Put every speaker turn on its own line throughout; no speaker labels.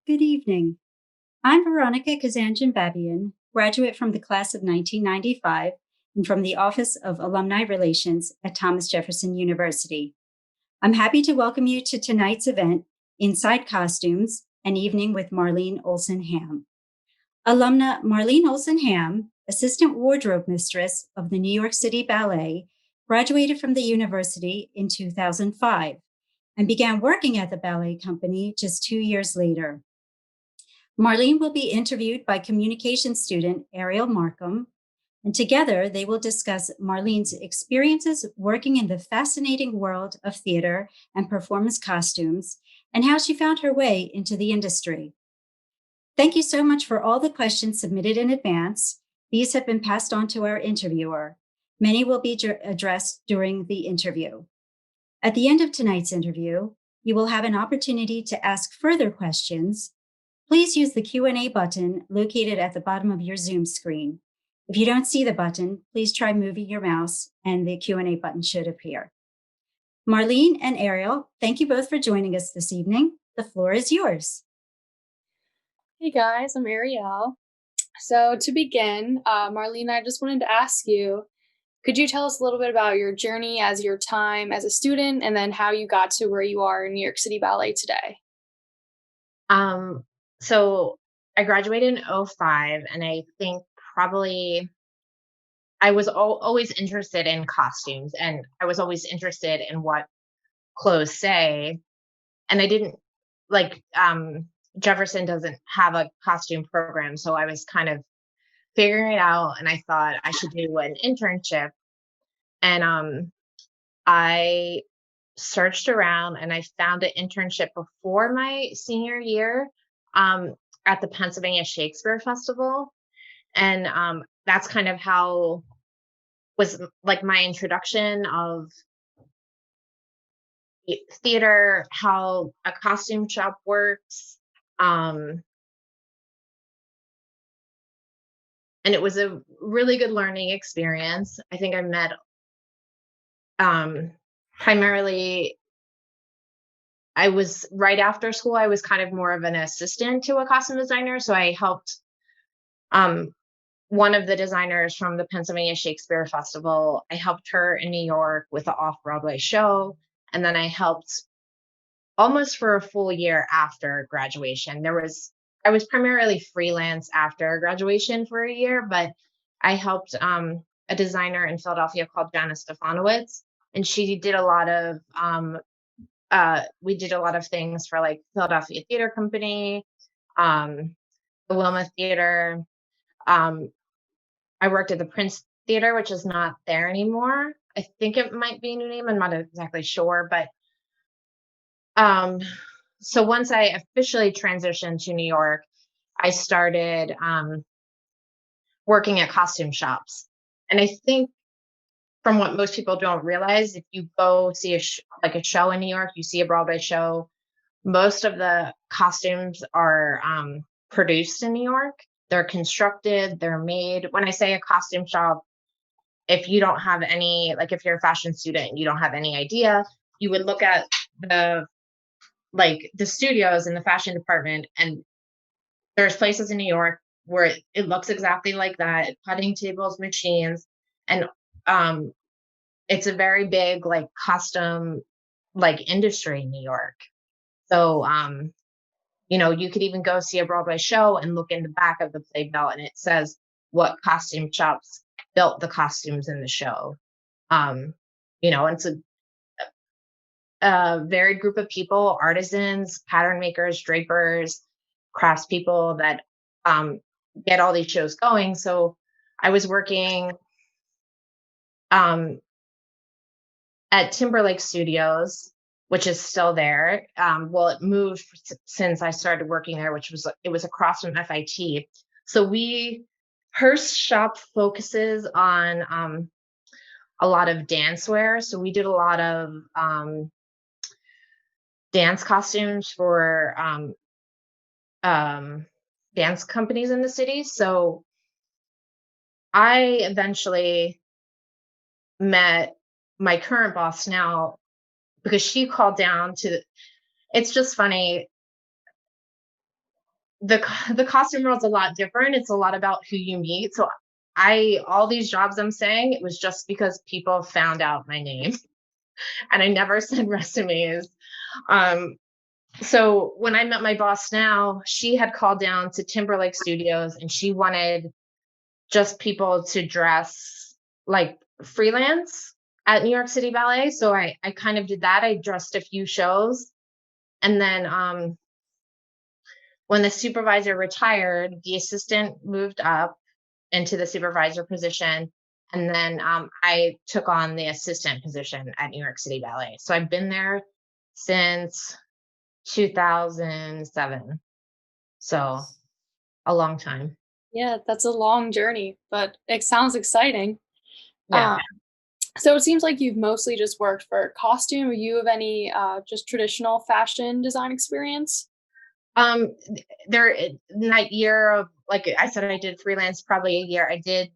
Good evening. I'm Veronica Kazanjian-Babian, graduate from the class of 1995 and from the Office of Alumni Relations at Thomas Jefferson University. I'm happy to welcome you to tonight's event, Inside Costumes, an evening with Marlene Olson Hamm. Alumna Marlene Olson Hamm, assistant wardrobe mistress of the New York City Ballet, graduated from the university in 2005 and began working at the ballet company just 2 years later. Marlene will be interviewed by communications student Arielle Marcum, and together they will discuss Marlene's experiences working in the fascinating world of theater and performance costumes and how she found her way into the industry. Thank you so much for all the questions submitted in advance. These have been passed on to our interviewer. Many will be addressed during the interview. At the end of tonight's interview, you will have an opportunity to ask further questions. Please use the Q&A button located at the bottom of your Zoom screen. If you don't see the button, please try moving your mouse and the Q&A button should appear. Marlene and Arielle, thank you both for joining us this evening. The floor is yours.
Hey guys, I'm Arielle. So to begin, Marlene, I just wanted to ask you, could you tell us a little bit about your journey as your time as a student and then how you got to where you are in New York City Ballet today?
Um, so I graduated in '05, and I think probably I was always interested in costumes, and I was always interested in what clothes say. And I didn't like Jefferson doesn't have a costume program, so I was kind of figuring it out, and I thought I should do an internship. And I searched around and I found an internship before my senior year um, at the Pennsylvania Shakespeare Festival. And that's kind of how was like my introduction of theater, how a costume shop works. Um, and it was a really good learning experience. I think I met um, primarily I was right after school, I was kind of more of an assistant to a costume designer. So I helped um, one of the designers from the Pennsylvania Shakespeare Festival. I helped her in New York with the off Broadway show. And then I helped almost for a full year after graduation. I was primarily freelance after graduation for a year, but I helped a designer in Philadelphia called Janice Stefanowitz. And she did a lot of we did a lot of things for like Philadelphia Theater Company, um, the Wilma Theater. Um, I worked at the Prince Theater, which is not there anymore. I think it might be a new name. I'm not exactly sure, but um, so once I officially transitioned to New York, I started working at costume shops, and I think from what most people don't realize, if you go see like a show in New York, you see a Broadway show, most of the costumes are produced in New York. They're constructed, they're made. When I say a costume shop, if you don't have any, like if you're a fashion student and you don't have any idea, you would look at the the studios in the fashion department, and there's places in New York where it looks exactly like that, cutting tables, machines, and um, it's a very big like custom like industry in New York. So you could even go see a Broadway show and look in the back of the playbill, and it says what costume shops built the costumes in the show. Um, and it's a varied group of people, artisans, pattern makers, drapers, craftspeople that um, get all these shows going. So I was working um, at Timberlake Studios, which is still there. Well, it moved since I started working there, it was across from FIT. So her shop focuses on a lot of dancewear. So we did a lot of dance costumes for um, dance companies in the city. So I eventually met my current boss now because she called down to. It's just funny. the costume world's a lot different. It's a lot about who you meet. So all these jobs I'm saying, it was just because people found out my name and I never sent resumes. Um, so when I met my boss now, she had called down to Timberlake Studios and she wanted just people to dress like freelance at New York City Ballet. So I kind of did that. I dressed a few shows. And then when the supervisor retired, the assistant moved up into the supervisor position. And then I took on the assistant position at New York City Ballet. So I've been there since 2007. So a long time.
Yeah, that's a long journey, but it sounds exciting.
Yeah.
Um, so it seems like you've mostly just worked for costume. Or you have any just traditional fashion design experience?
There in that year of, like I said, I did freelance probably a year. I did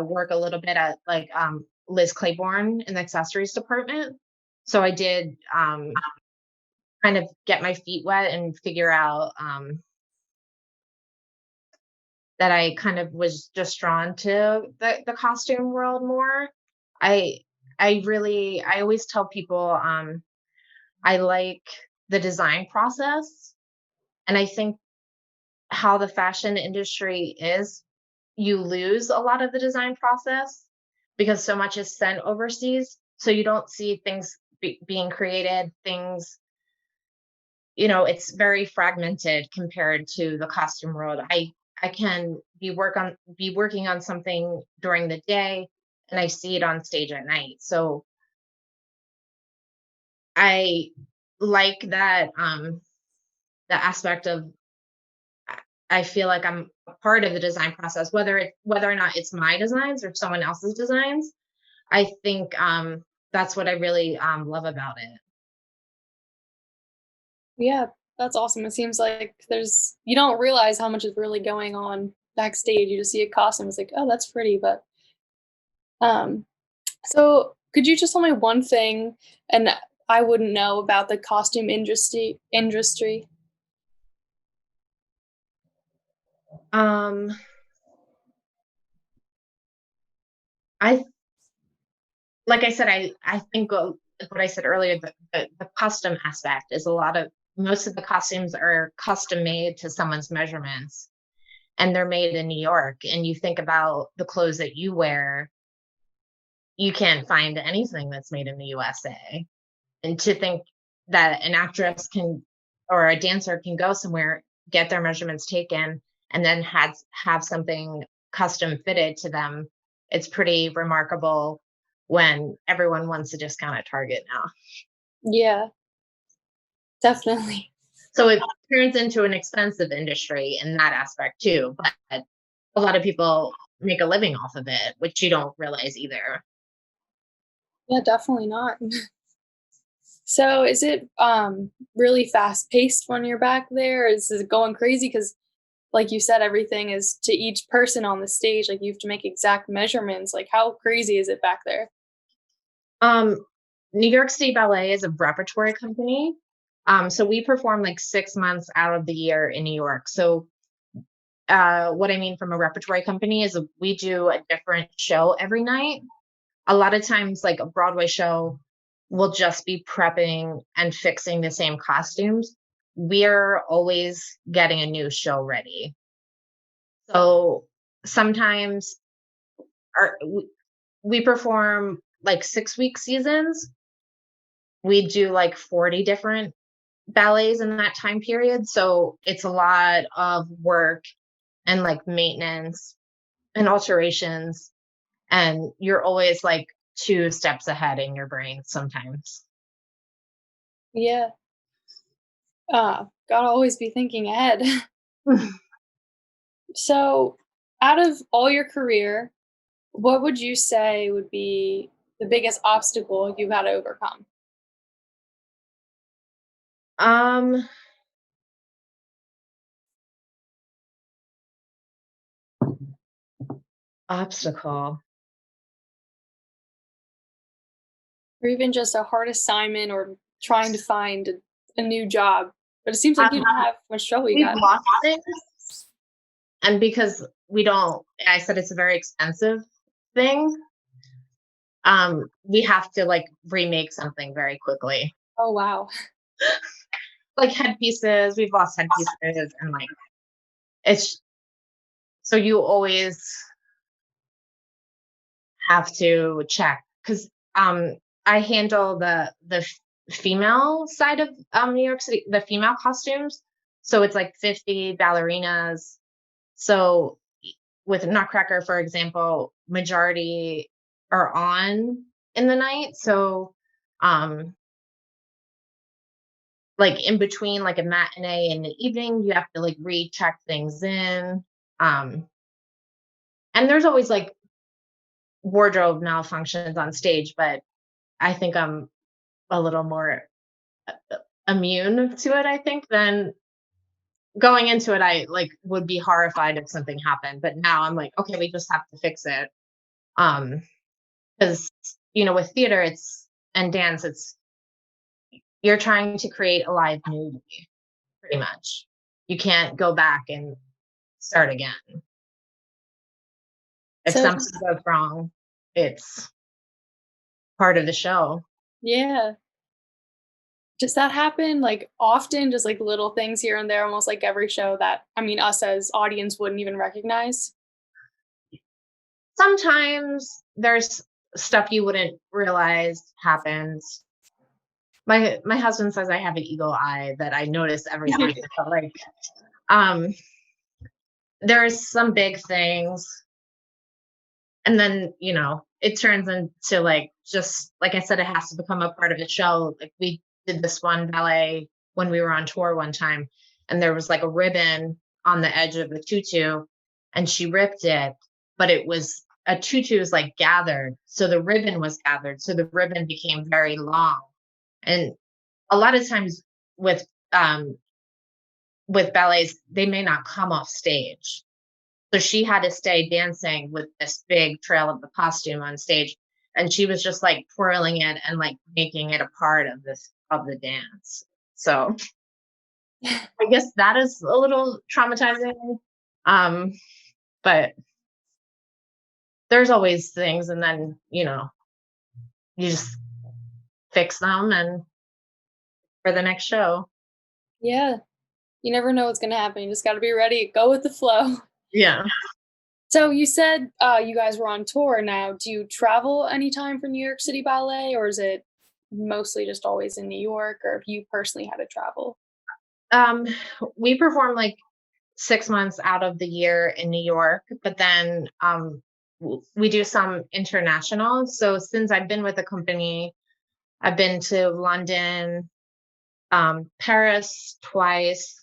work a little bit at like Liz Claiborne in the accessories department. So I did kind of get my feet wet and figure out that I kind of was just drawn to the costume world more. I I always tell people I like the design process, and I think how the fashion industry is, you lose a lot of the design process because so much is sent overseas. So you don't see things being created, things, it's very fragmented compared to the costume world. I can be working on something during the day and I see it on stage at night. So I like that the aspect of I feel like I'm a part of the design process, whether or not it's my designs or someone else's designs. I think that's what I really love about it.
Yeah, that's awesome. It seems like you don't realize how much is really going on backstage. You just see a costume, it's like, oh, that's pretty. But um, so could you just tell me one thing, and I wouldn't know about the costume industry?
Um, I like I said, I think like what I said earlier, the custom aspect is a lot of most of the costumes are custom made to someone's measurements, and they're made in New York. And you think about the clothes that you wear, you can't find anything that's made in the USA. And to think that an actress can or a dancer can go somewhere, get their measurements taken, and then have something custom fitted to them, it's pretty remarkable when everyone wants to discount at Target now.
Yeah, definitely.
So it turns into an expensive industry in that aspect too. But a lot of people make a living off of it, which you don't realize either.
Yeah, definitely not. So is it really fast paced when you're back there? Is it going crazy? Because like you said, everything is to each person on the stage. Like you have to make exact measurements. Like how crazy is it back there?
Um, New York State Ballet is a repertory company. So we perform like 6 months out of the year in New York. So what I mean from a repertory company is we do a different show every night. A lot of times, like a Broadway show, will just be prepping and fixing the same costumes. We're always getting a new show ready. So sometimes our, we perform like 6 week seasons. We do like 40 different ballets in that time period. So it's a lot of work and like maintenance and alterations. And you're always like 2 steps ahead in your brain sometimes.
Yeah. Gotta always be thinking ahead. So out of all your career, what would you say would be the biggest obstacle you've had to overcome?
um, Obstacle.
Or even just a hard assignment or trying to find a new job? But it seems like you didn't have much trouble. You
We've
got
lost things, and because we don't, I said it's a very expensive thing. We have to like remake something very quickly.
oh wow.
Like headpieces, we've lost headpieces, and like it's so you always have to check because I handle the female side of New York City, the female costumes. So it's like 50 ballerinas. So with Nutcracker, for example, majority are on in the night. So um like in between like a matinee and the evening, you have to like recheck things in. Um and there's always like wardrobe malfunctions on stage, but I think I'm a little more immune to it, I think, than going into it. I like would be horrified if something happened, but now I'm like, okay, we just have to fix it. Um, because with theater, it's and dance, it's you're trying to create a live movie, pretty much. You can't go back and start again. If
So
something goes wrong, it's part of the show.
yeah. Does that happen like often? Just like little things here and there, almost like every show that I mean us as audience wouldn't even recognize?
Sometimes there's stuff you wouldn't realize happens. My husband says I have an eagle eye that I notice everything. But like um there's some big things, and then it turns into like, just like I said, it has to become a part of the show. Like we did this one ballet when we were on tour one time, and there was like a ribbon on the edge of the tutu, and she ripped it, but it was a tutu is like gathered, so the ribbon was gathered, so the ribbon became very long. And a lot of times with um with ballets, they may not come off stage. So she had to stay dancing with this big trail of the costume on stage. And she was just like twirling it and like making it a part of the dance. So I guess that is a little traumatizing. Um, but there's always things, and then you just fix them and for the next show.
Yeah. You never know what's gonna happen. You just gotta be ready, go with the flow.
Yeah.
So you said you guys were on tour now. Do you travel anytime for New York City Ballet, or is it mostly just always in New York, or if you personally had to travel?
Um, we perform like 6 months out of the year in New York, but then we do some international. So since I've been with the company, I've been to London, Paris twice,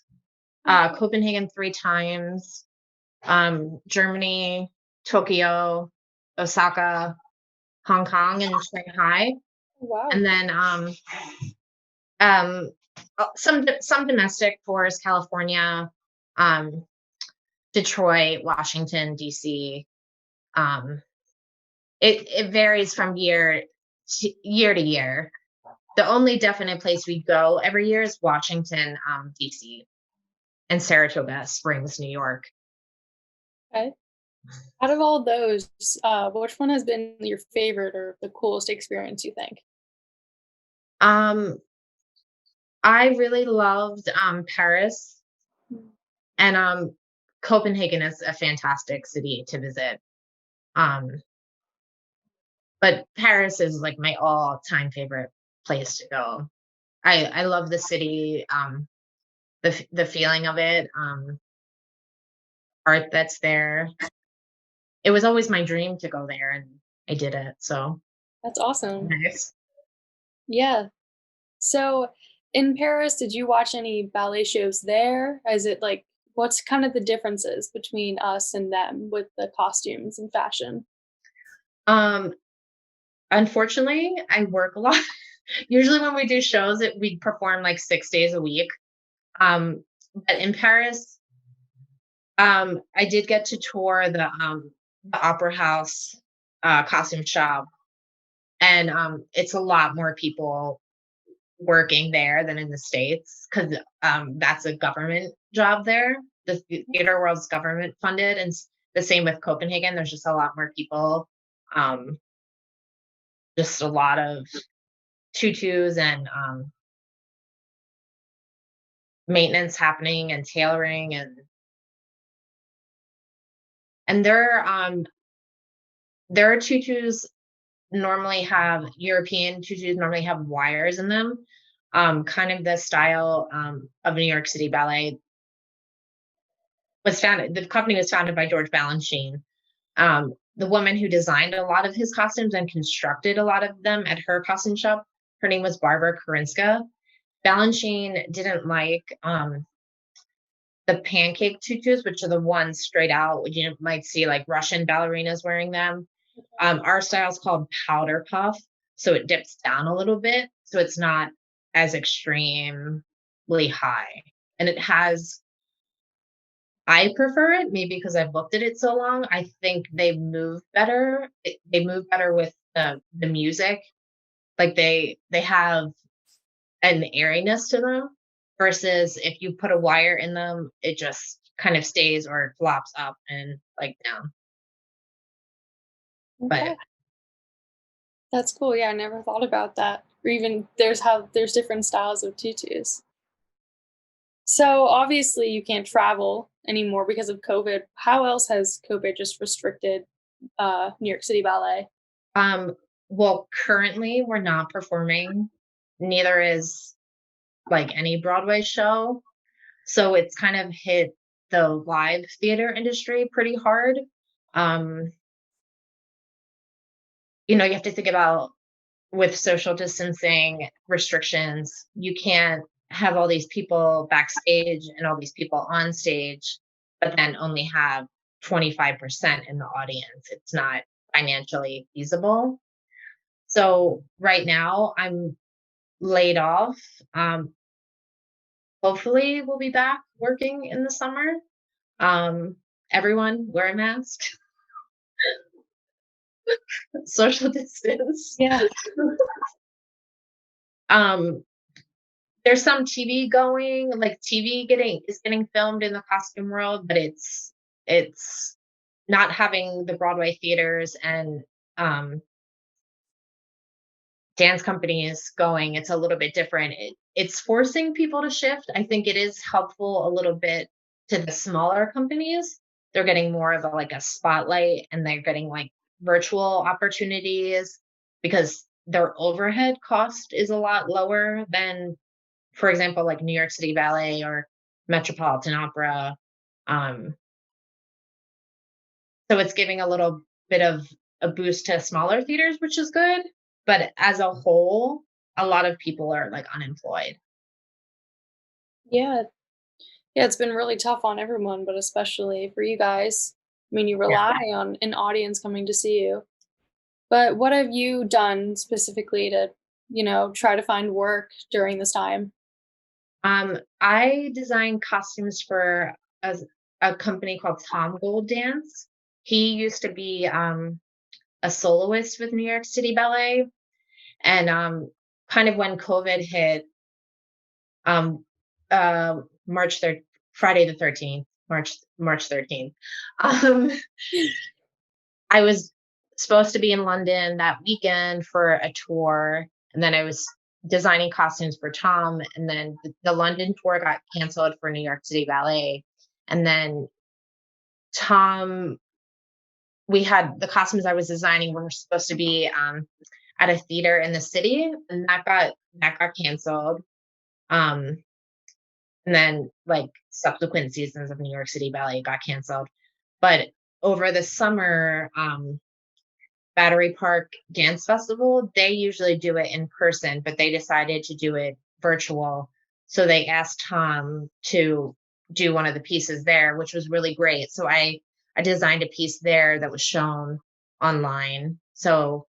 Copenhagen 3 times, Germany, Tokyo, Osaka, Hong Kong, and Shanghai,
Oh, wow.
and then um, some domestic tours: California, um, Detroit, Washington D.C. Um, it varies from year to year. The only definite place we go every year is Washington, D.C., and Saratoga Springs, New York.
Okay. Out of all those, which one has been your favorite or the coolest experience you think?
Um, I really loved Paris,
Mm.
and Copenhagen is a fantastic city to visit. Um, but Paris is like my all-time favorite place to go. I love the city, the feeling of it, art that's there. It was always my dream to go there, and I did it. So
That's awesome.
nice.
Yeah. So in Paris, did you watch any ballet shows there? Is it like what's kind of the differences between us and them with the costumes and fashion?
Um, Unfortunately, I work a lot. Usually when we do shows, we perform like 6 days a week. But in Paris, I did get to tour the Opera House costume shop, and it's a lot more people working there than in the States, because that's a government job there. The theater world's government funded, and the same with Copenhagen. There's just a lot more people, um, just a lot of tutus and maintenance happening and tailoring, and their tutus normally have European tutus normally have wires in them, kind of the style of New York City Ballet was founded. The company was founded by George Balanchine. The woman who designed a lot of his costumes and constructed a lot of them at her costume shop, her name was Barbara Karinska. Balanchine didn't like the pancake tutus, which are the ones straight out. You might see like Russian ballerinas wearing them. Our style is called powder puff, so it dips down a little bit, so it's not as extremely high. And it has, I prefer it, maybe because I've looked at it so long. I think they move better. They move better with the music. Like they have an airiness to them, versus if you put a wire in them, it just kind of stays or it flops up and like down.
Okay.
But
That's cool. Yeah, I never thought about that. Or even there's different styles of tutus. So obviously you can't travel anymore because of COVID. How else has COVID just restricted New York City Ballet?
well, currently we're not performing. Neither is like any Broadway show. So it's kind of hit the live theater industry pretty hard. Um, you have to think about, with social distancing restrictions, you can't have all these people backstage and all these people on stage, but then only have 25% in the audience. It's not financially feasible. So right now I'm laid off. Hopefully we'll be back working in the summer. Everyone wear a mask, social distance.
Yeah.
um, there's some TV going, like TV is getting filmed in the costume world, but it's not having the Broadway theaters and dance companies going. It's a little bit different. It's forcing people to shift. I think it is helpful a little bit to the smaller companies. They're getting more of a spotlight, and they're getting like virtual opportunities because their overhead cost is a lot lower than, for example, like New York City Ballet or Metropolitan Opera. So it's giving a little bit of a boost to smaller theaters, which is good. But as a whole, a lot of people are like unemployed.
Yeah. Yeah, it's been really tough on everyone, but especially for you guys. I mean, you
Yeah.
rely on an audience coming to see you. But what have you done specifically to, try to find work during this time?
I design costumes for a company called Tom Gold Dance. He used to be a soloist with New York City Ballet, and kind of when COVID hit, um, March 3rd, Friday the 13th, March 13th. Um, I was supposed to be in London that weekend for a tour, and then I was designing costumes for Tom, and then the London tour got canceled for New York City Ballet. And then Tom, we had the costumes I was designing were supposed to be at a theater in the city, and that got canceled. Um, and then like subsequent seasons of New York City Ballet got canceled. But over the summer, Battery Park Dance Festival, they usually do it in person, but they decided to do it virtual. So they asked Tom to do one of the pieces there, which was really great. So I designed a piece there that was shown online. So,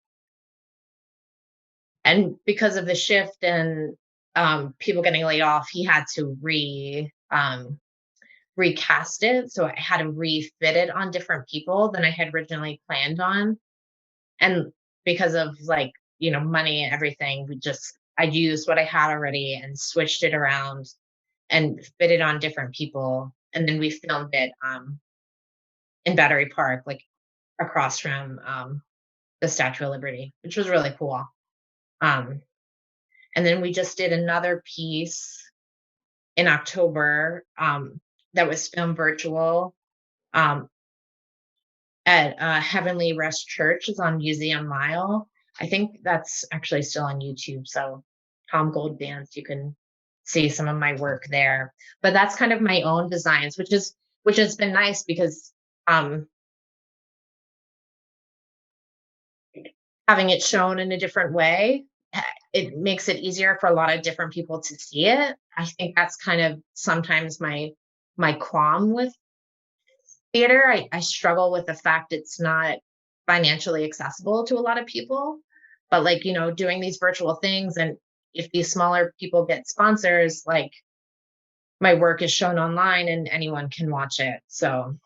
and because of the shift and people getting laid off, he had to recast it. So I had to refit it on different people than I had originally planned on. And because of money and everything, I'd used what I had already and switched it around and fit it on different people. And then we filmed it in Battery Park, like across from the Statue of Liberty, which was really cool. Um, and then we just did another piece in October that was filmed virtual um, at Heavenly Rest Church. It's on Museum Mile. I think that's actually still on YouTube. So Tom Gold Dance, you can see some of my work there. But that's kind of my own designs, which has been nice because having it shown in a different way, it makes it easier for a lot of different people to see it. I think that's kind of sometimes my qualm with theater. I struggle with the fact it's not financially accessible to a lot of people. But like, doing these virtual things, and if these smaller people get sponsors, like my work is shown online and anyone can watch it. So,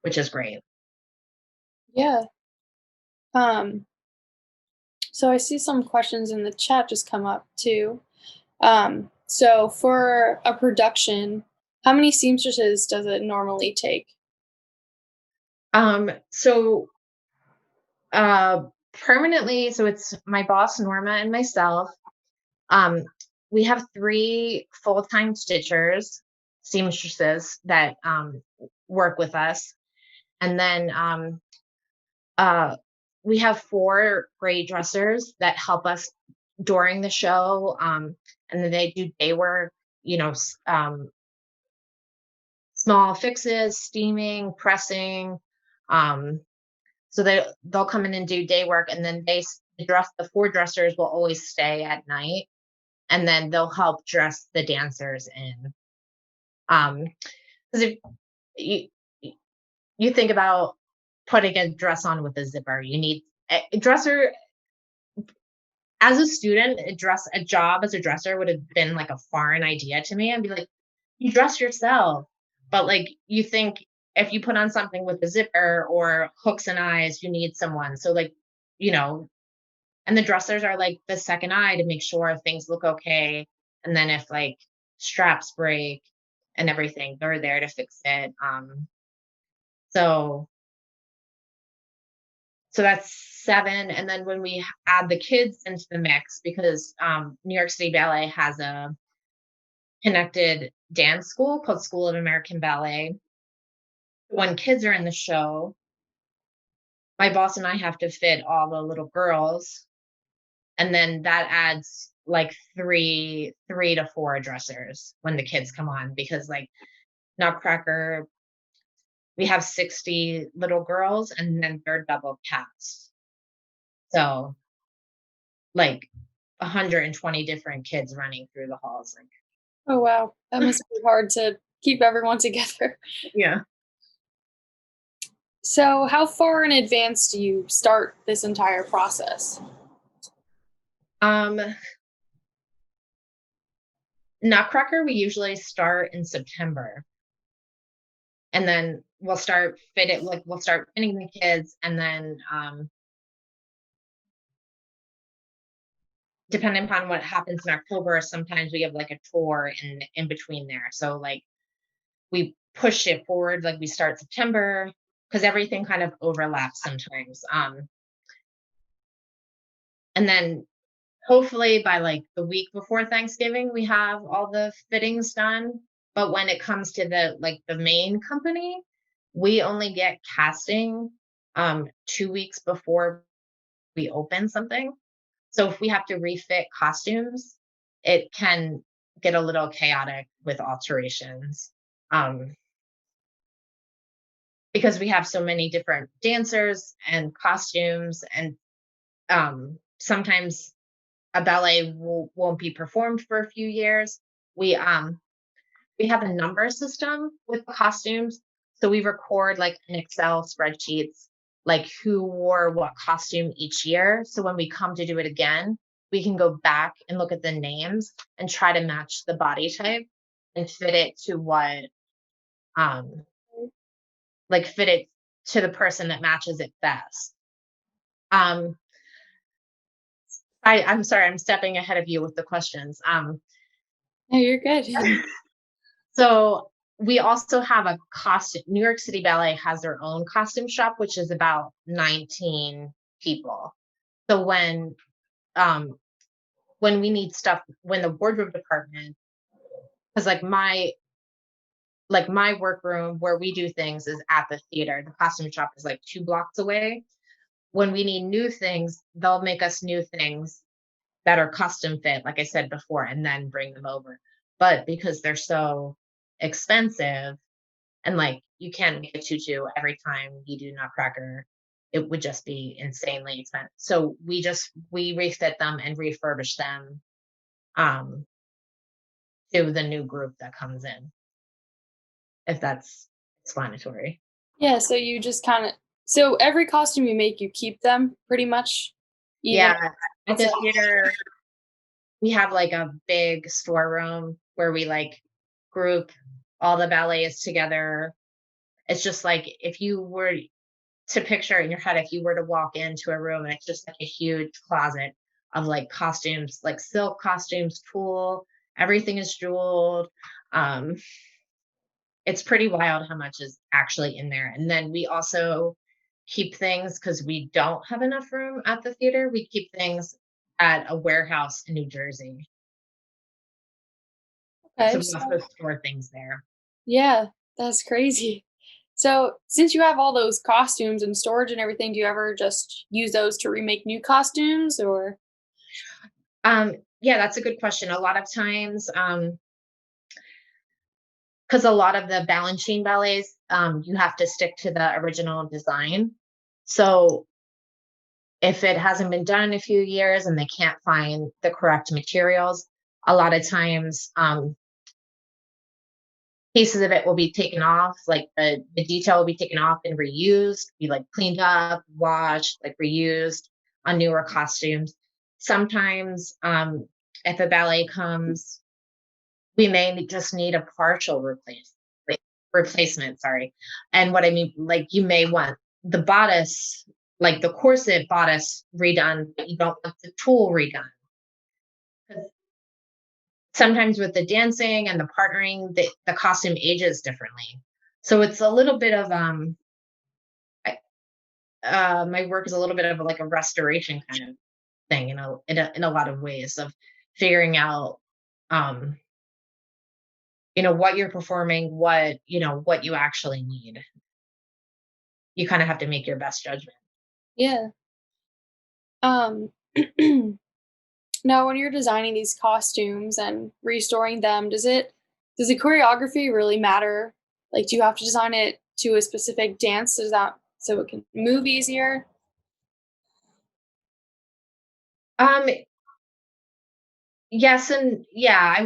which is great.
Yeah. Um, so I see some questions in the chat just come up too. So for a production, how many seamstresses does it normally take?
So permanently, so it's my boss Norma and myself. We have 3 full-time stitchers, seamstresses that work with us, and then we have 4 grade dressers that help us during the show, and then they do day work, small fixes, steaming, pressing. So they'll come in and do day work, and then the 4 dressers will always stay at night, and then they'll help dress the dancers in. Because if you you think about putting a dress on with a zipper, you need a dresser. As a student, a job as a dresser would have been like a foreign idea to me. I'd be like, you dress yourself. But like you think if you put on something with a zipper or hooks and eyes, you need someone. So like, you know, and the dressers are like the second eye to make sure things look okay. And then if like straps break and everything, they're there to fix it. So so that's 7. And then when we add the kids into the mix, because New York City Ballet has a connected dance school called School of American Ballet. When kids are in the show, my boss and I have to fit all the little girls, and then that adds like 3 to 4 dressers when the kids come on, because like Nutcracker, we have 60 little girls and then they're double cast. So like 120 different kids running through the halls. Like,
Oh wow, that must be hard to keep everyone together.
yeah.
So how far in advance do you start this entire process?
Um, Nutcracker, we usually start in September, and then we'll start fitting the kids, and then depending upon what happens in October, sometimes we have like a tour in between there. So like we push it forward, like we start September because everything kind of overlaps sometimes. And then hopefully by like the week before Thanksgiving, we have all the fittings done. But when it comes to the main company, we only get casting 2 weeks before we open something. So if we have to refit costumes, it can get a little chaotic with alterations. Because we have so many different dancers and costumes, and sometimes a ballet won't be performed for a few years. We have a number system with costumes, so we record like in Excel spreadsheets like who wore what costume each year. So when we come to do it again, we can go back and look at the names and try to match the body type and fit it to what um fit it to the person that matches it best. Um I'm sorry, I'm stepping ahead of you with the questions.
No, you're good.
So we also have a costume. New York City Ballet has their own costume shop, which is about 19 people. So um when we need stuff, when the wardrobe department, because like my workroom where we do things is at the theater. The costume shop is like 2 blocks away. When we need new things, they'll make us new things that are custom fit, like I said before, and then bring them over. But because they're so expensive, and like you can't make a tutu every time you do Nutcracker, it would just be insanely expensive. So we refit them and refurbish them um to the new group that comes in, if that's explanatory.
Yeah, so you just kind of so every costume you make, you keep them pretty much, even
Yeah,
if
at
it's
the
a
theater, we have like a big storeroom where we like group all the ballets together. It's just like if you were to picture in your head, if you were to walk into a room and it's just like a huge closet of like costumes, like silk costumes, tulle, everything is jeweled. Um, it's pretty wild how much is actually in there. And then we also keep things because we don't have enough room at the theater. We keep things at a warehouse in New Jersey. So
okay.
we also store things there.
Yeah, that's crazy. So, since you have all those costumes and storage and everything, do you ever just use those to remake new costumes or
Yeah, that's a good question. A lot of times, because a lot of the Balanchine ballets, you have to stick to the original design. So if it hasn't been done in a few years and they can't find the correct materials, a lot of times pieces of it will be taken off, like the detail will be taken off and reused, be like cleaned up, washed, like reused on newer costumes. Sometimes if a ballet comes, we may just need a partial replacement, sorry. And what I mean, like you may want the bodice, like the corset bodice redone, but you don't want the tulle redone. 'Cause sometimes with the dancing and the partnering, the costume ages differently. So it's a little bit of my work is a little bit of like a restoration kind of thing, in a lot of ways of figuring out um what you're performing, what you actually need. You kind of have to make your best judgment.
yeah. Um Now, when you're designing these costumes and restoring them, does the choreography really matter? Like, do you have to design it to a specific dance? Does that so it can move easier?
Um, yes and yeah,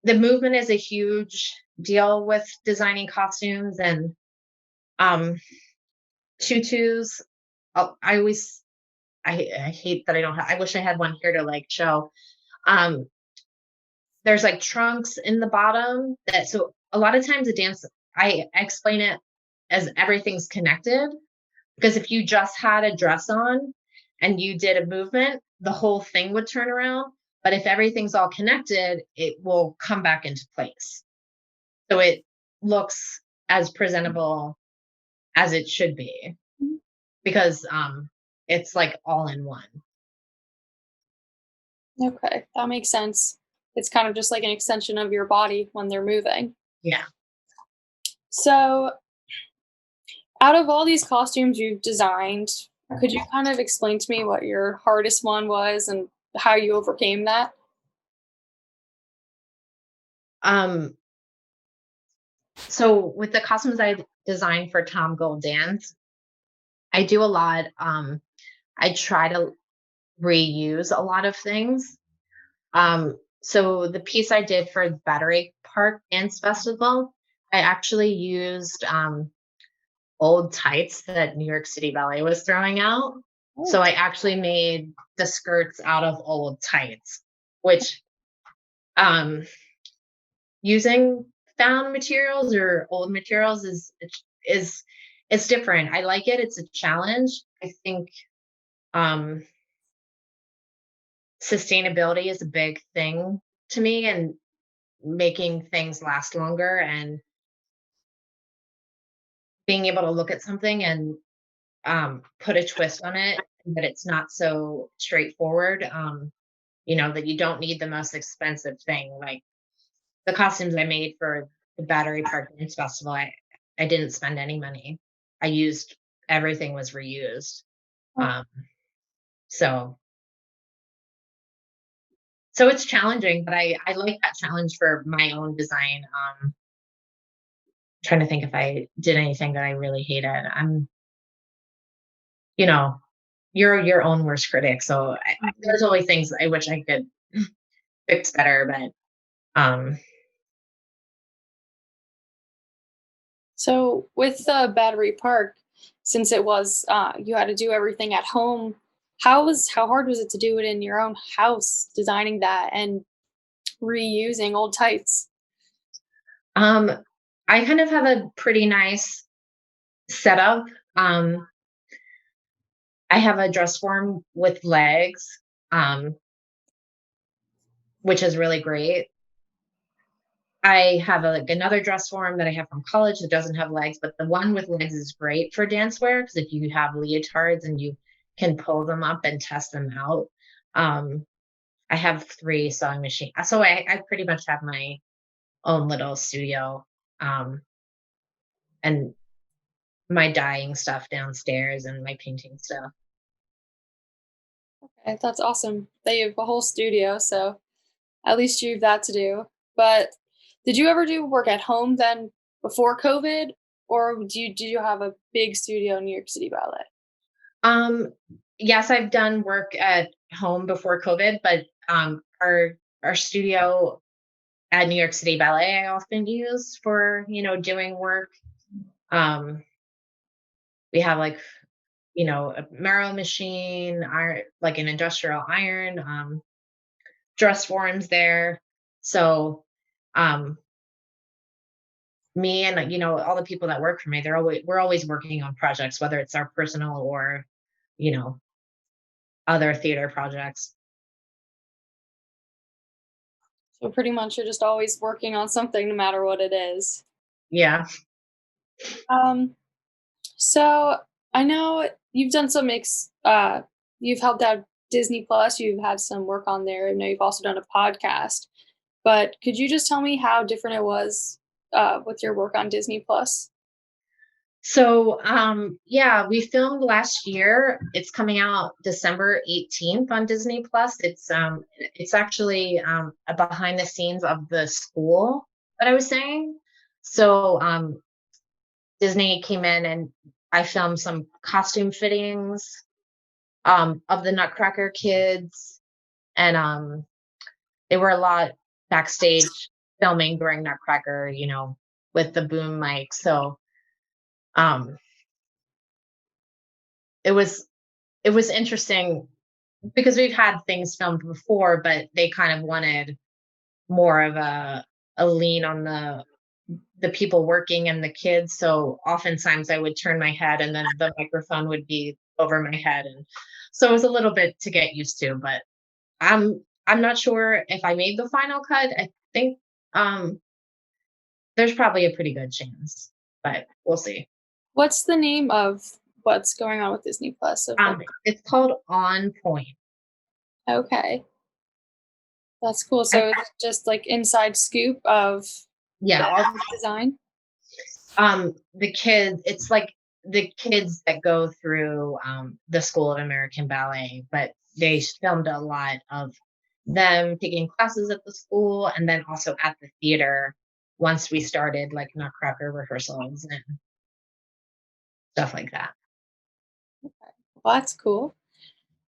the movement is a huge deal with designing costumes and um tutus. I always I hate that I don't have I wish I had one here to like show. Um there's like trunks in the bottom that so a lot of times a dance I explain it as everything's connected. Because if you just had a dress on and you did a movement, the whole thing would turn around. But if everything's all connected, it will come back into place. So it looks as presentable as it should be
Mhm.
because it's like all in one.
Okay, that makes sense. It's kind of just like an extension of your body when they're moving.
Yeah.
So, out of all these costumes you've designed, could you kind of explain to me what your hardest one was and how you overcame that?
Um so with the costumes I designed for Tom Gold Dance, I do a lot. I try to reuse a lot of things. So the piece I did for the Battery Park Dance Festival, I actually used old tights that New York City Ballet was throwing out. So
Oh,
I actually made the skirts out of old tights, which um, using found materials or old materials is it's different. I like it. It's a challenge. I think um, sustainability is a big thing to me, and making things last longer, and being able to look at something and put a twist on it, but it's not so straightforward. That you don't need the most expensive thing. Like the costumes I made for the Battery Park Dance Festival, I didn't spend any money. I used everything was reused.
Oh,
Um, so so it's challenging, but I like that challenge for my own design. Trying to think if I did anything that I really hated. You know, you're your own worst critic, so
mhm.
there's always things I wish I could fix better, but
So with the Battery Park, since it was you had to do everything at home, how hard was it to do it in your own house, designing that and reusing old tights?
um, I kind of have a pretty nice setup. Um, I have a dress form with legs, um, which is really great. I have like another dress form that I have from college that doesn't have legs, but the one with legs is great for dance wear because if you have leotards and you can pull them up and test them out. Um, I have 3 sewing machines, so I pretty much have my own little studio, um, and my dyeing stuff downstairs and my painting stuff.
Okay, that's awesome. They have a whole studio, so at least you have that to do. But did you ever do work at home then before COVID, or do you have a big studio in New York City Ballet?
Um, yes, I've done work at home before COVID, but our studio at New York City Ballet I often use for, doing work. Um, we have like, a marrow machine, iron, like an industrial iron, dress forms there. So um me and all the people that work for me, we're always working on projects, whether it's our personal or, you know, other theater projects.
So pretty much you're just always working on something no matter what it is.
Yeah.
Um, so I know you've done you've helped out Disney Plus, you've had some work on there. I know you've also done a podcast. But could you just tell me how different it was with your work on Disney Plus?
So, yeah, we filmed last year. It's coming out December 18th on Disney Plus. It's actually a behind the scenes of the school that I was saying. So, Disney came in and I filmed some costume fittings of the Nutcracker kids, and they were a lot backstage filming during Nutcracker, with the boom mic. So, um, it was it was interesting because we've had things filmed before, but they kind of wanted more of a lean on the people working and the kids. So oftentimes I would turn my head and then the microphone would be over my head. And so it was a little bit to get used to, but I'm not sure if I made the final cut. I think um there's probably a pretty good chance, but we'll see.
What's the name of what's going on with Disney Plus? Of the
It's called On Point.
Okay, that's cool.
I,
So it's just like inside scoop of
yeah, all
the design.
the kids, it's like the kids that go through the School of American Ballet, but they filmed a lot of them taking classes at the school and then also at the theater once we started like Nutcracker rehearsals and stuff like that.
Well, that's cool.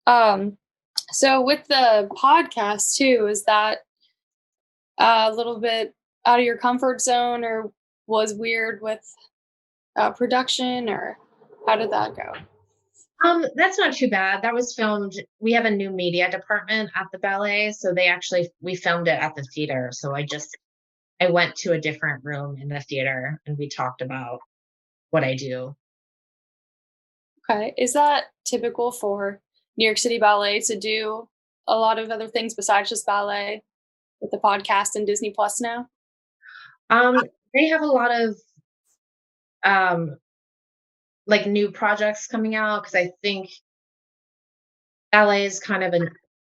Um, so with the podcast too, is that a little bit out of your comfort zone, or was weird with production, or how did that go?
That's not too bad. That was filmed. We have a new media department at the ballet, so we filmed it at the theater. So I went to a different room in the theater and we talked about what I do.
Okay. Is that typical for New York City Ballet to do a lot of other things besides just ballet with the podcast and Disney Plus now?
Um, they have a lot of um like new projects coming out because I think ballet is kind of an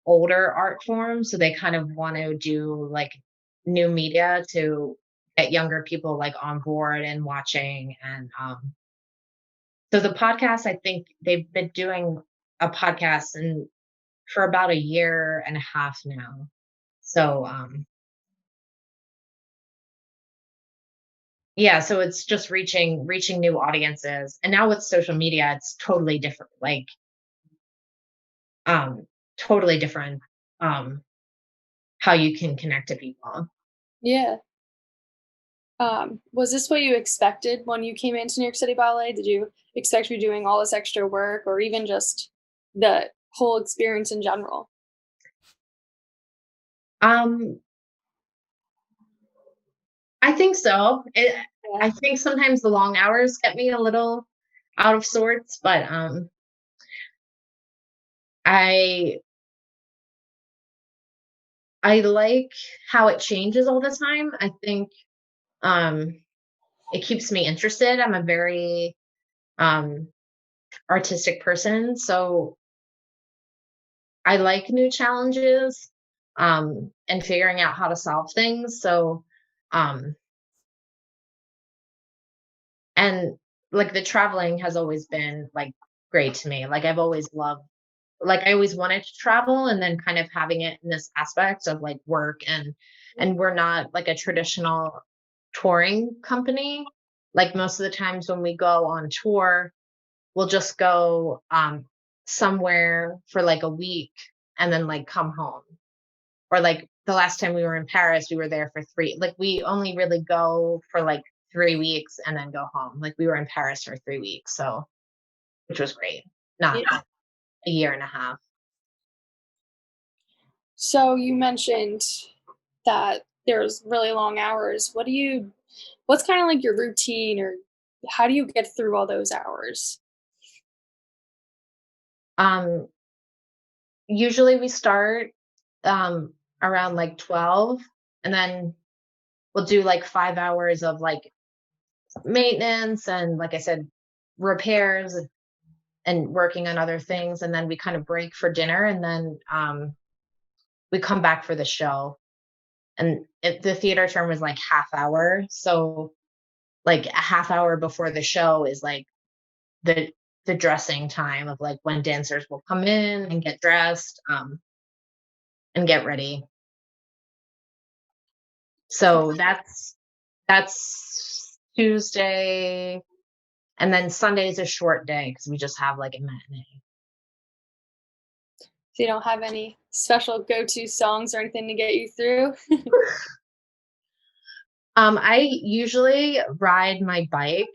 older art form, so they kind of want to do like new media to get younger people like on board and watching. And so the podcast, I think they've been doing a podcast and for about a year and a half now. So yeah, so it's just reaching new audiences. And now with social media, it's totally different. Like um totally different um how you can connect to people.
Yeah. Was this what you expected when you came into New York City Ballet? Did you expect to be doing all this extra work or even just the whole experience in general?
Um I think so.
Yeah.
I think sometimes the long hours get me a little out of sorts, but I I like how it changes all the time. I think um it keeps me interested. I'm a very um artistic person, so I like new challenges and figuring out how to solve things. So um and like the traveling has always been like great to me. Like I've always loved, like I always wanted to travel, and then kind of having it in this aspect of like work. And we're not like a traditional touring company. Like most of the times when we go on tour, we'll just go somewhere for like a week and then like come home. Or like the last time we were in Paris, we were there for three. Like we only really go for like 3 weeks and then go home. Like we were in Paris for 3 weeks, so which was great. Not
Yeah.
a year and a half.
So you mentioned that there's really long hours. What's kind of like your routine or how do you get through all those hours?
Um, Usually we start um around like 12, and then we'll do like 5 hours of like maintenance and, like I said, repairs and working on other things, and then we kind of break for dinner, and then we come back for the show. And the theater term is like half hour, so like a half hour before the show is like the the dressing time of like when dancers will come in and get dressed and get ready. So that's Tuesday, and then Sunday is a short day because we just have like a matinee.
So you don't have any special go-to songs or anything to get you through?
I usually ride my bike.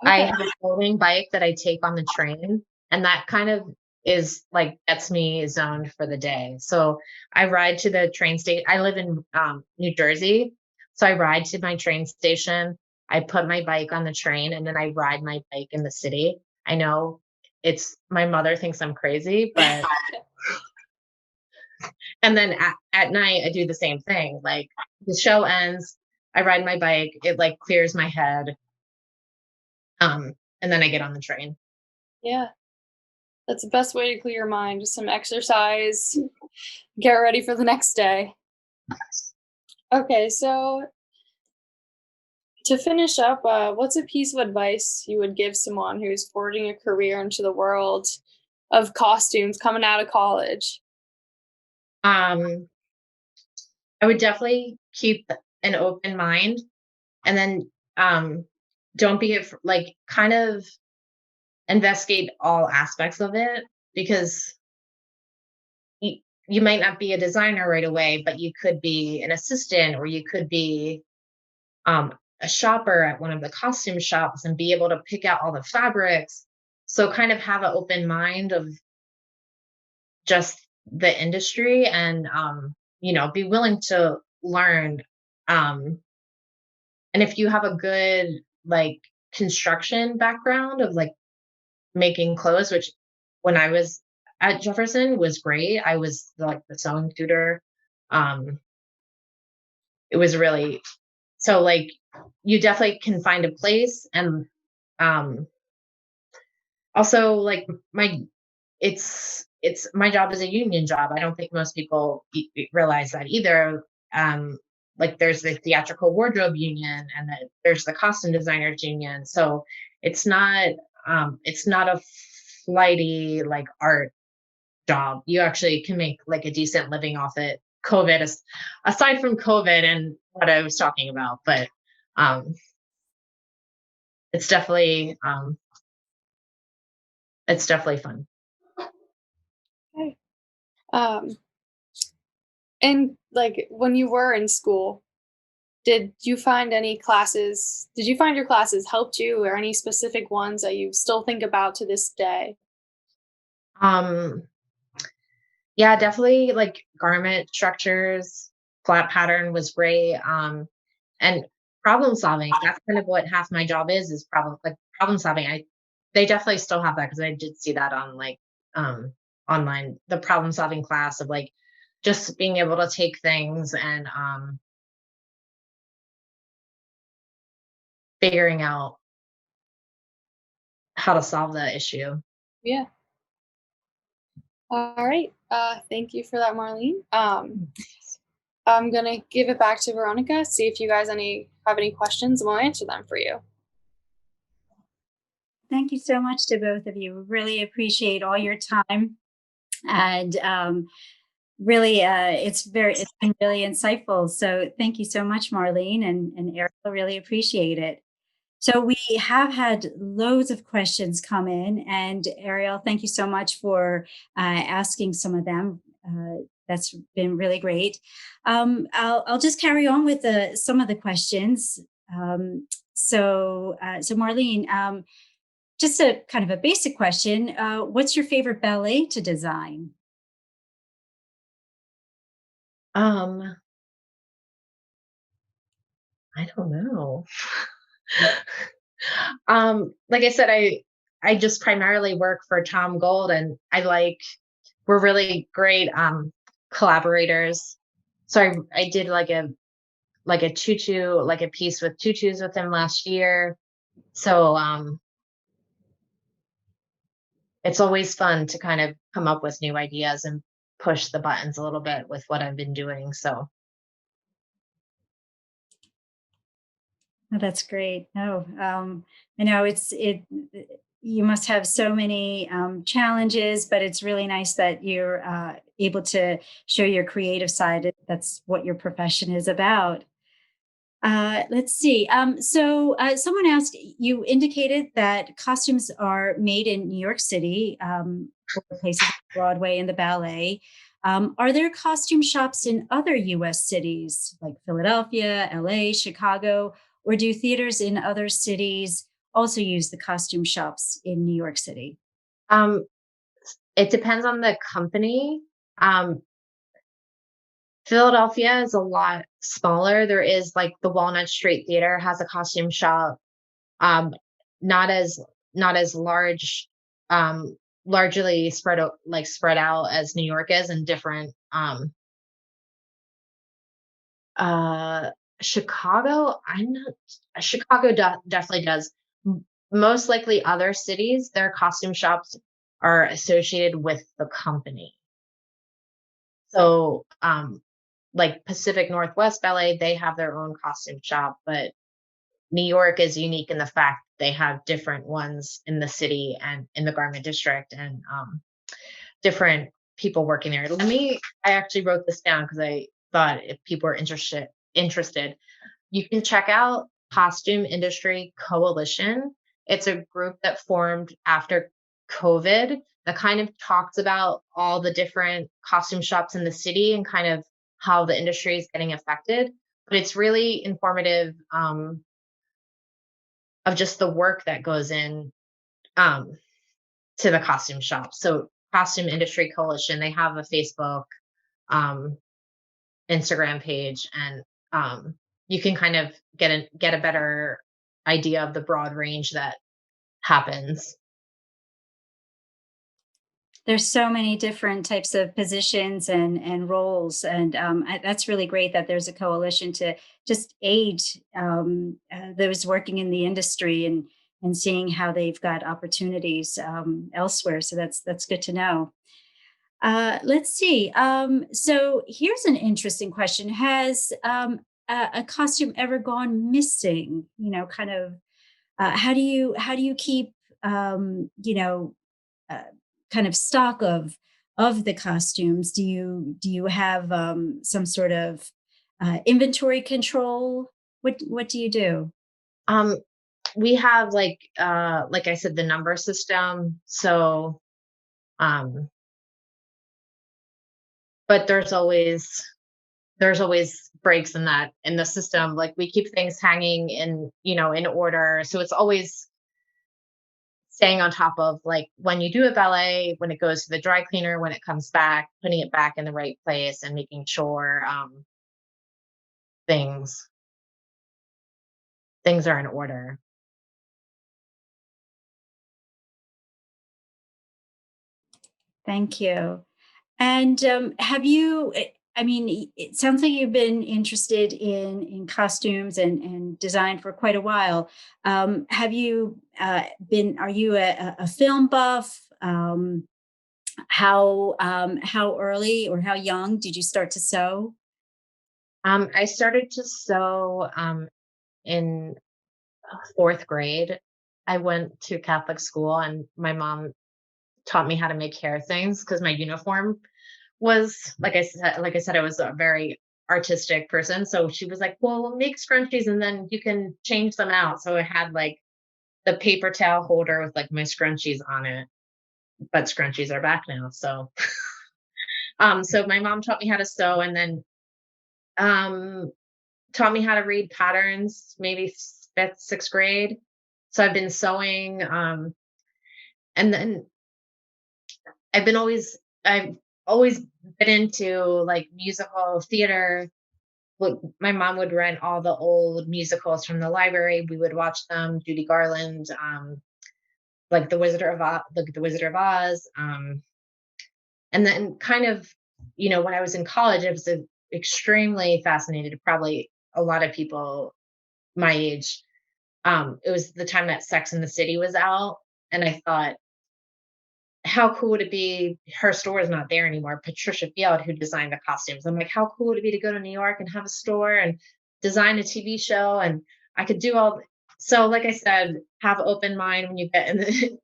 I
Okay.
have a floating bike that I take on the train, and that kind of is like gets me zoned for the day. So I ride to the train station. I live in New Jersey, so I ride to my train station. I put my bike on the train, and then I ride my bike in the city. I know it's my mother thinks I'm crazy, but and then at night I do the same thing. Like the show ends, I ride my bike. It like clears my head, and then I get on the train.
Yeah, that's the best way to clear your mind, just some exercise, get ready for the next day. Okay, so to finish up, what's a piece of advice you would give someone who's forging a career into the world of costumes coming out of college?
Um, I would definitely keep an open mind, and then don't be like kind of investigate all aspects of it, because you might not be a designer right away, but you could be an assistant, or you could be a shopper at one of the costume shops and be able to pick out all the fabrics. So kind of have an open mind of just the industry, and be willing to learn. Um, and if you have a good like construction background of like making clothes, which when I was at Jefferson was great. I was like the sewing tutor. It was really so like you definitely can find a place, and um also like my it's my job is a union job. I don't think most people realize that either. Um, like there's the theatrical wardrobe union, and then there's the costume designers union. So it's not it's not a flighty like art job. You actually can make like a decent living off it. Aside from COVID and what I was talking about, but um, it's definitely um, it's definitely fun.
Okay. Um, and like when you were in school, did you find your classes helped you or any specific ones that you still think about to this day?
Um, Yeah, definitely like garment structures, flat pattern was great. And problem solving. That's kind of what half my job is problem solving. They definitely still have that because I did see that on like um online, the problem solving class of like just being able to take things and figuring out how to solve the issue.
Yeah. All right. Thank you for that, Marlene. I'm gonna give it back to Veronica, see if you guys have any questions, and we'll answer them for you.
Thank you so much to both of you. Really appreciate all your time. And really, it's been really insightful. So thank you so much, Marlene and Arielle. Really appreciate it. So we have had loads of questions come in, and Arielle, thank you so much for asking some of them. That's been really great. I'll just carry on with some of the questions. So Marlene, just a kind of a basic question. What's your favorite ballet to design?
Um, I don't know. Like I said, I just primarily work for Tom Gold, and we're really great collaborators. So I did like a tutu, like a piece with tutus with him last year. So it's always fun to kind of come up with new ideas and push the buttons a little bit with what I've been doing. So
Oh, that's great. No, I know you must have so many challenges, but it's really nice that you're able to show your creative side. That's what your profession is about. Let's see. Someone asked, you indicated that costumes are made in New York City, for places like Broadway and the ballet. Are there costume shops in other US cities like Philadelphia, LA, Chicago, or do theaters in other cities also use the costume shops in New York City?
um, it depends on the company. Um, Philadelphia is a lot smaller. There is like the Walnut Street Theater has a costume shop. Um, not as not as large, largely spread out as New York is, and different. Uh, Chicago, I'm not. Chicago definitely does. Most likely, other cities, their costume shops are associated with the company. So, like Pacific Northwest Ballet, they have their own costume shop, but New York is unique in the fact they have different ones in the city and in the garment district, and different people working there. I actually wrote this down because I thought if people are interested, you can check out Costume Industry Coalition. It's a group that formed after COVID that kind of talks about all the different costume shops in the city and kind of how the industry is getting affected. But it's really informative, of just the work that goes in, um, to the costume shop. So Costume Industry Coalition, they have a Facebook, um, Instagram page, and you can kind of get a better idea of the broad range that happens.
There's so many different types of positions and roles, and that's really great that there's a coalition to just aid those working in the industry and seeing how they've got opportunities elsewhere. So that's good to know. Let's see. So here's an interesting question: has a costume ever gone missing? You know, kind of. How do you keep you know uh, kind of stock of the costumes? Do you have some sort of inventory control? What do you do?
Um, we have like I said, the number system. So, um, but there's always breaks in the system. Like we keep things hanging in order. So it's always staying on top of like when you do a ballet, when it goes to the dry cleaner, when it comes back, putting it back in the right place and making sure things things are in order.
Thank you. And have you? I mean, it sounds like you've been interested in costumes and design for quite a while. Have you been? Are you a film buff? How early or how young did you start to sew?
I started to sew in fourth grade. I went to Catholic school and my mom taught me how to make hair things because my uniform was like I said, I was a very artistic person. So she was like, well, we'll make scrunchies and then you can change them out. So I had like the paper towel holder with like my scrunchies on it, but scrunchies are back now. So my mom taught me how to sew and then um taught me how to read patterns, maybe fifth, sixth grade. So I've been sewing, and then I've always been into like musical theater. My mom would rent all the old musicals from the library. We would watch them. Judy Garland, like the Wizard of Oz, and then kind of, when I was in college, I was extremely fascinated. Probably a lot of people my age. It was the time that Sex and the City was out, and I thought, how cool would it be? Her store is not there anymore. Patricia Field, who designed the costumes. I'm like, how cool would it be to go to New York and have a store and design a TV show? And I could do all. So, like I said, have open mind when you get in the,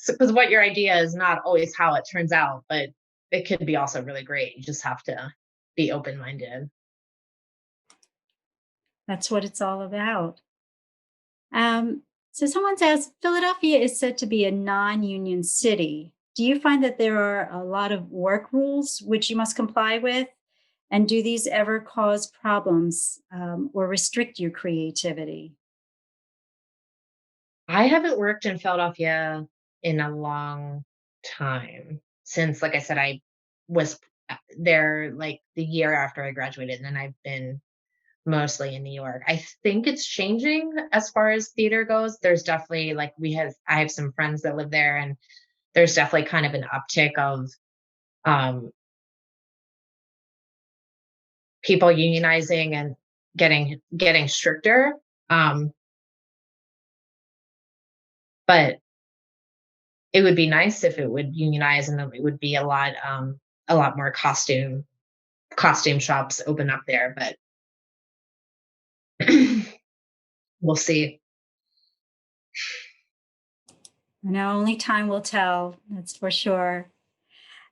because what your idea is not always how it turns out, but it could be also really great. You just have to be open minded.
That's what it's all about. So someone's asked, Philadelphia is said to be a non-union city. Do you find that there are a lot of work rules which you must comply with? And do these ever cause problems or restrict your creativity?
I haven't worked in Philadelphia in a long time since, like I said, I was there like the year after I graduated, and then I've been mostly in New York. I think it's changing as far as theater goes. There's definitely like I have some friends that live there, and there's definitely kind of an uptick of um, people unionizing and getting stricter. Um, but it would be nice if it would unionize and then it would be a lot more costume shops open up there, but we'll see.
I know only time will tell, that's for sure.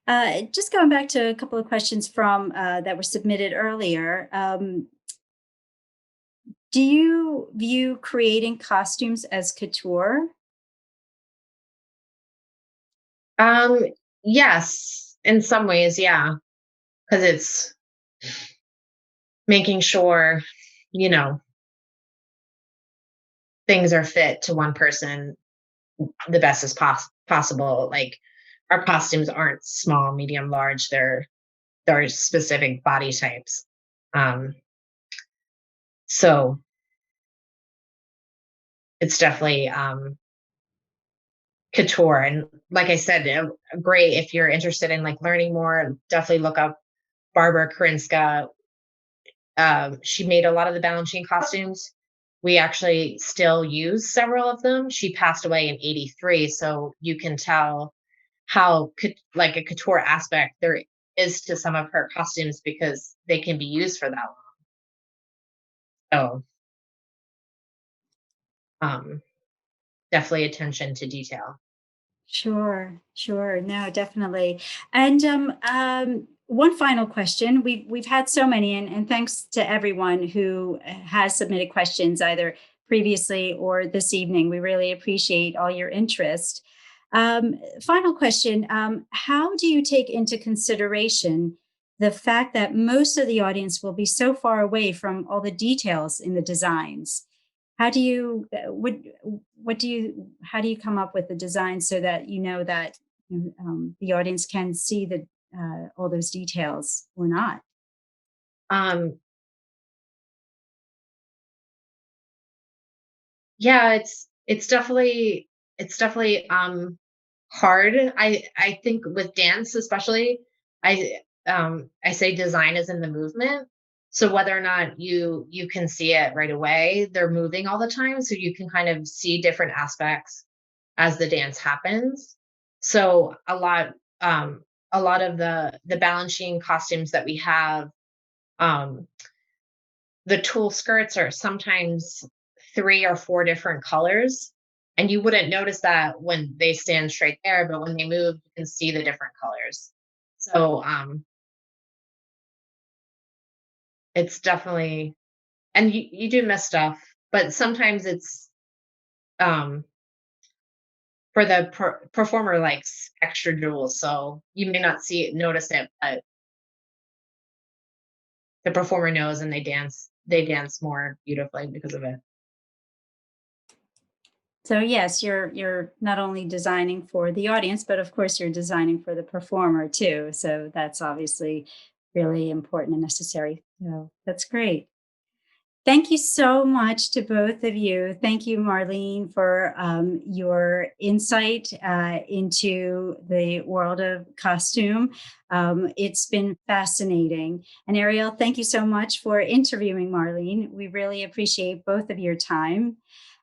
Just going back to a couple of questions from that were submitted earlier. Do you view creating costumes as couture?
Um, yes, in some ways, yeah, because it's making sure, you know, things are fit to one person the best as possible. Like our costumes aren't small, medium, large. They're specific body types. Um, so it's definitely couture. And like I said, great if you're interested in like learning more, definitely look up Barbara Karinska. She made a lot of the balancing costumes. We actually still use several of them. She passed away in 83, so you can tell how like a couture aspect there is to some of her costumes because they can be used for that long. So definitely attention to detail.
Sure, sure. No, definitely. And one final question. We've had so many, and thanks to everyone who has submitted questions either previously or this evening. We really appreciate all your interest. Final question. How do you take into consideration the fact that most of the audience will be so far away from all the details in the designs? How do you what do you how do you come up with the design so that you know that the audience can see the all those details or not?
Um, yeah, it's definitely hard. I think with dance especially, I say design is in the movement. So whether or not you can see it right away, they're moving all the time, so you can kind of see different aspects as the dance happens. So a lot of the balancing costumes that we have, um the tulle skirts are sometimes 3 or 4 different colors, and you wouldn't notice that when they stand straight there, but when they move, you can see the different colors. So, it's definitely, and you do miss stuff, but sometimes it's, um, for the performer likes extra jewels, so you may not notice it, but the performer knows and they dance more beautifully because of it.
So yes, you're not only designing for the audience, but of course you're designing for the performer too. So that's obviously really important and necessary. So that's great. Thank you so much to both of you. Thank you, Marlene, for your insight into the world of costume. It's been fascinating. And Arielle, thank you so much for interviewing Marlene. We really appreciate both of your time.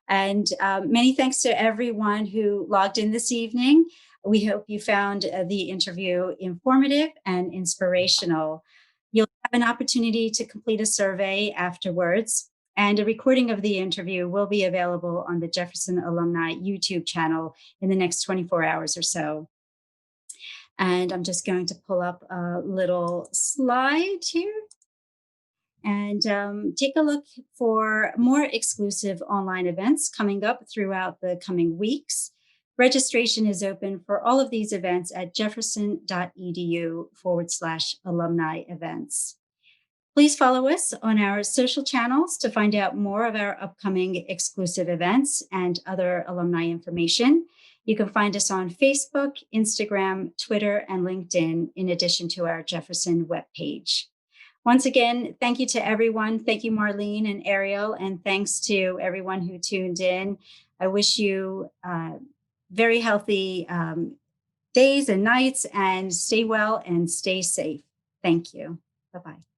And many thanks to everyone who logged in this evening. We hope you found the interview informative and inspirational. You'll have an opportunity to complete a survey afterwards, and a recording of the interview will be available on the Jefferson Alumni YouTube channel in the next 24 hours or so. And I'm just going to pull up a little slide here and take a look for more exclusive online events coming up throughout the coming weeks. Registration is open for all of these events at jefferson.edu/alumni events. Please follow us on our social channels to find out more of our upcoming exclusive events and other alumni information. You can find us on Facebook, Instagram, Twitter, and LinkedIn, in addition to our Jefferson webpage. Once again, thank you to everyone. Thank you, Marlene and Arielle, and thanks to everyone who tuned in. I wish you very healthy days and nights, and stay well and stay safe. Thank you. Bye-bye.